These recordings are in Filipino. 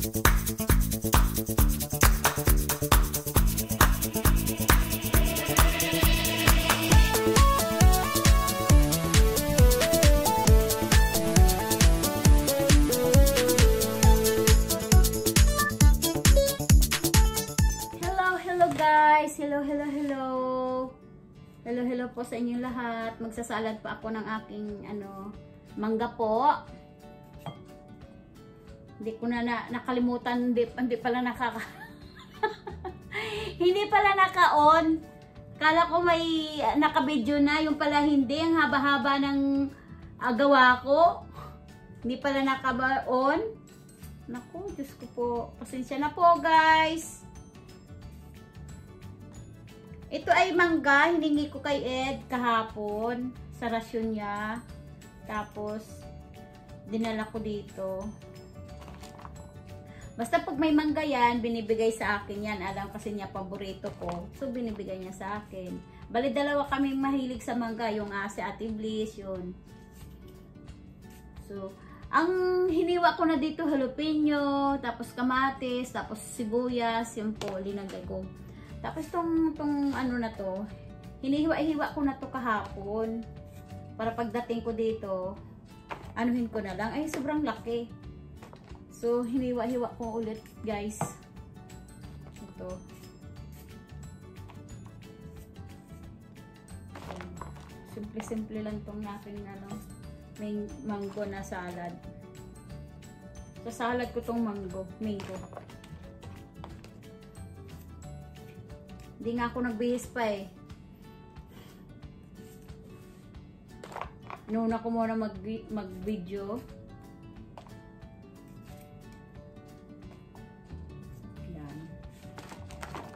Hello po sa inyong lahat. Magsasalad pa ako ng aking mangga po. Hindi ko na nakalimutan, hindi pala hindi pala naka-on. Kala ko may naka-video na, yung pala hindi, ang haba-haba ng gawa ko. Hindi pala naka-on. Naku, Diyos ko po. Pasensya na po, guys. Ito ay mangga, hiningi ko kay Ed kahapon sa rasyon niya. Tapos, dinala ko dito. Basta pag may mangga yan, binibigay sa akin yan. Alam kasi niya, paborito ko. So, binibigay niya sa akin. Bali, dalawa kaming mahilig sa mangga. Yung si Ate Bliss, yun. So, ang hiniwa ko na dito, jalapeno, tapos kamatis, tapos sibuyas, yung po, linagay ko. Tapos tong ano na to, hinihiwa-hiwa ko na to kahapon. Para pagdating ko dito, anuhin ko na lang. Ay, sobrang laki. So, hiniwa-hiwa ko ulit, guys. Ito. Simple-simple lang tong aking may mango na salad. Sa salad ko tong mango. Hindi nga ako nagbihis pa eh. Inuna ko muna mag-video. Yan.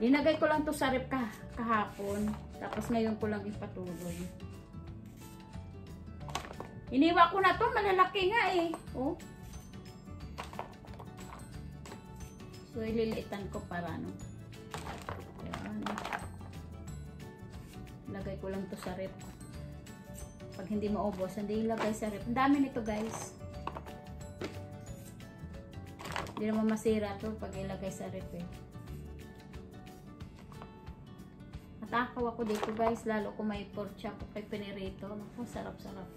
Linagay ko lang to sa rep kahapon. Tapos ngayon ko lang ipatuloy. Iniwa ko na to. Malalaki nga eh. Oh. So, ililiitan ko para lagay ko lang to sa rep. Pag hindi maubos, hindi ilagay sa rep. Ang dami nito, guys. Hindi naman masira to pag ilagay sa rep eh. Matakaw ako dito, guys. Lalo kung may pork chop o kay pinirito. Naku, sarap-sarap.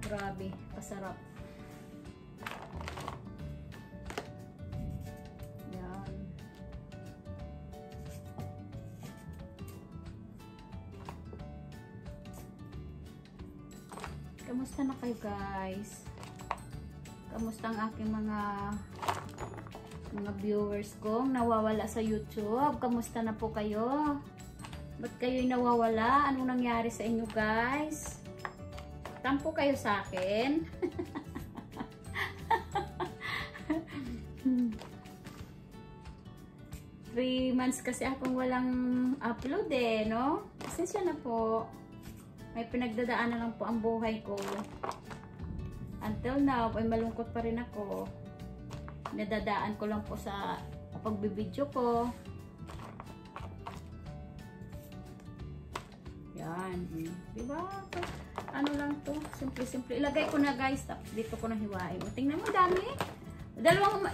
Grabe, pasarap. Kamusta na kayo, guys? Kamusta ang aking mga viewers ko nawawala sa YouTube? Kamusta na po kayo? Ba't kayo'y nawawala? Anong nangyari sa inyo, guys? Tampo kayo sa akin? 3 months kasi akong walang upload eh, no? Pasensya na po. May pinagdadaanan lang po ang buhay ko. Until now, ay malungkot pa rin ako. Nadadaan ko lang po sa pagbibidyo ko. Yan. Diba? Ano lang to? Simple-simple. Ilagay ko na, guys. Tapos dito ko na hiwain. Tingnan mo, dami.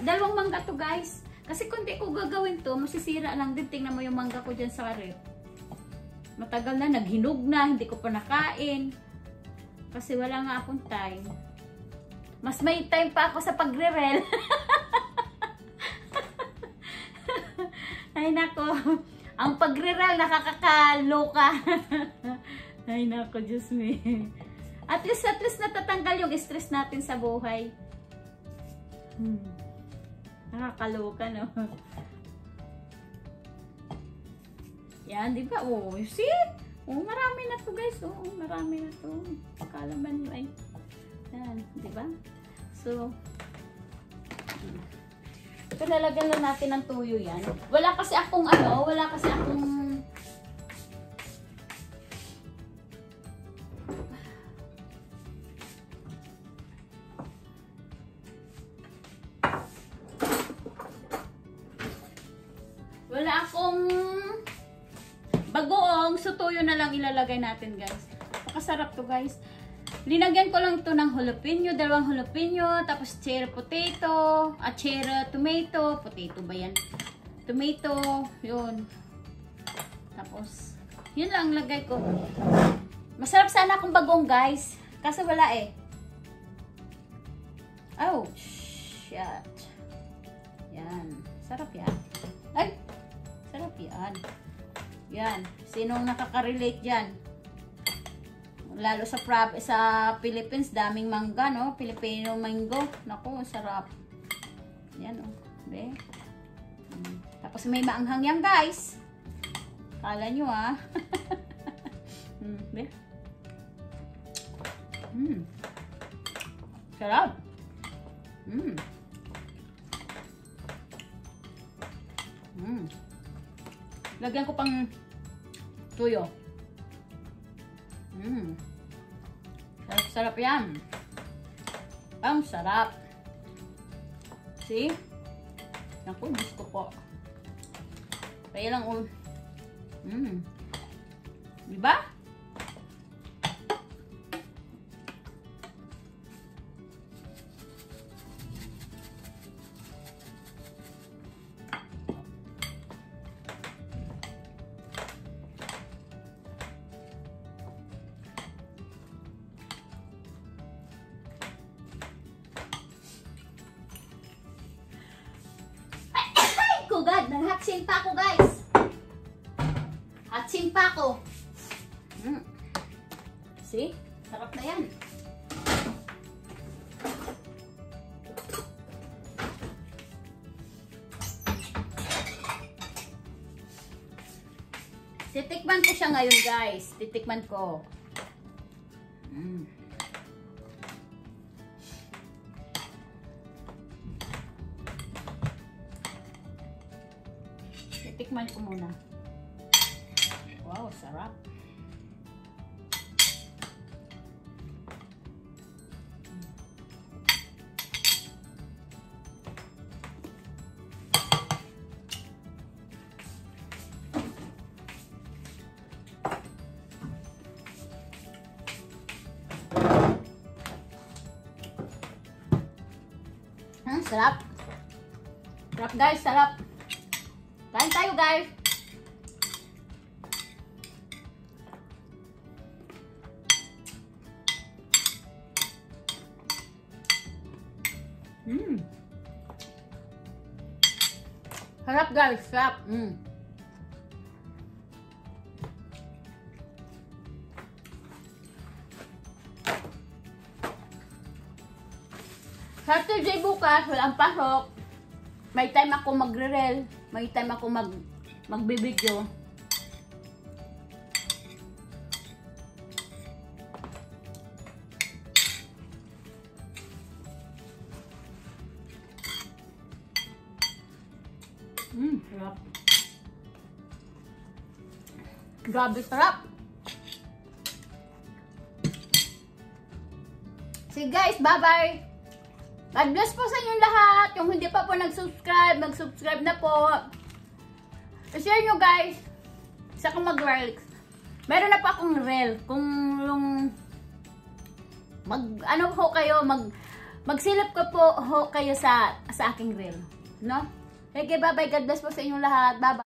Dalawang mangga to, guys. Kasi kung di ko gagawin to, masisira lang din. Tingnan mo yung mangga ko dyan sa rep. Matagal na, naghinog na, hindi ko pa nakain. Kasi wala nga akong time. Mas may time pa ako sa pagre-rel. Ay nako, ang pagre-rel nakakakaloka. Ay nako, Diyos me. At least natatanggal yung stress natin sa buhay. Nakakaloka, no? Yan, di ba? Oh, you see? Oh, marami na to, guys. Oh, marami na to. Kalaman nyo ay. Yan, di ba? So, ito lalagyan lang natin ng tuyo yan. Wala kasi akong bagoong, so tuyo na lang ilalagay natin, guys. Napakasarap to, guys. Linagyan ko lang to ng jalapeno, 2 jalapeno, tapos cherry potato, at cherry tomato, potato ba yan? Tomato, yun. Tapos, yun lang lagay ko. Masarap sana akong bagong guys, kaso wala eh. Oh, shit. Yan, sarap yan. Ay, sarap yan. Yan, sinong nakaka-relate dyan? Lalo sa Philippines, daming mangga, no? Filipino mango. Naku, sarap. Yan, oh. Be. Tapos may maanghang yan, guys. Kala nyo, ah. Be. Sarap. Lagyan ko pang tuyo. Sarap yan. Ang sarap. See? Naku, gusto ko. Kaya lang, diba? God, nag-hatsin pa ako, guys. Hatsin pa ako. See? Sarap na yan. Titikman ko siya ngayon, guys. Titikman ko. Tikman ko muna. Wow, sarap. Sarap. Sarap, guys, sarap. Kain tayo, guys. Sarap, guys. Sarap. Saturday bukas, walang pasok. May time ako magre-rel. May time ako magbibideo. Sarap. Grabe sarap. Sige guys, bye-bye. God bless po sa inyong lahat. Yung hindi pa po nag-subscribe, mag-subscribe na po. I-share nyo guys. Isa kong mag-rel. Meron na pa akong rel. Kung yung ano ho kayo, magsilip ko po ho kayo sa aking rel. No? Okay, bye-bye. God bless po sa inyong lahat. Bye-bye.